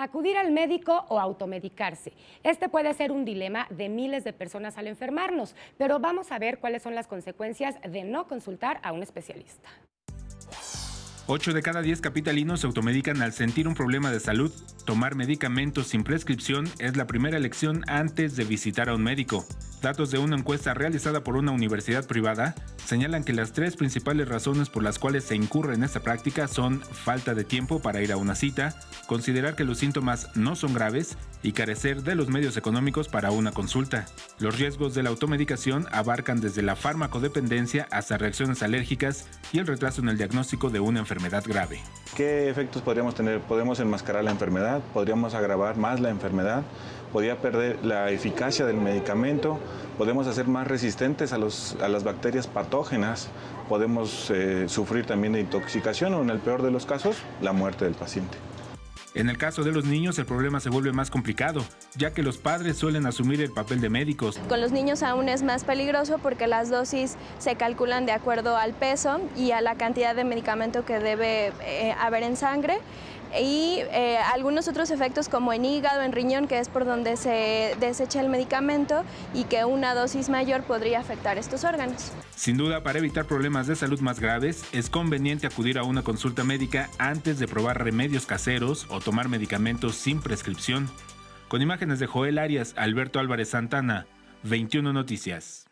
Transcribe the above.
Acudir al médico o automedicarse. Este puede ser un dilema de miles de personas al enfermarnos, pero vamos a ver cuáles son las consecuencias de no consultar a un especialista. 8 de cada 10 capitalinos se automedican al sentir un problema de salud. Tomar medicamentos sin prescripción es la primera elección antes de visitar a un médico. Datos de una encuesta realizada por una universidad privada señalan que las 3 principales razones por las cuales se incurre en esta práctica son falta de tiempo para ir a una cita, considerar que los síntomas no son graves y carecer de los medios económicos para una consulta. Los riesgos de la automedicación abarcan desde la farmacodependencia hasta reacciones alérgicas y el retraso en el diagnóstico de una enfermedad grave. ¿Qué efectos podríamos tener? Podemos enmascarar la enfermedad, podríamos agravar más la enfermedad, podría perder la eficacia del medicamento, podemos hacer más resistentes a las bacterias patógenas, podemos sufrir también de intoxicación o, en el peor de los casos, la muerte del paciente. En el caso de los niños, el problema se vuelve más complicado, ya que los padres suelen asumir el papel de médicos. Con los niños aún es más peligroso porque las dosis se calculan de acuerdo al peso y a la cantidad de medicamento que debe haber en sangre. Y algunos otros efectos como en hígado, en riñón, que es por donde se desecha el medicamento y que una dosis mayor podría afectar estos órganos. Sin duda, para evitar problemas de salud más graves, es conveniente acudir a una consulta médica antes de probar remedios caseros o tomar medicamentos sin prescripción. Con imágenes de Joel Arias, Alberto Álvarez Santana, 21 Noticias.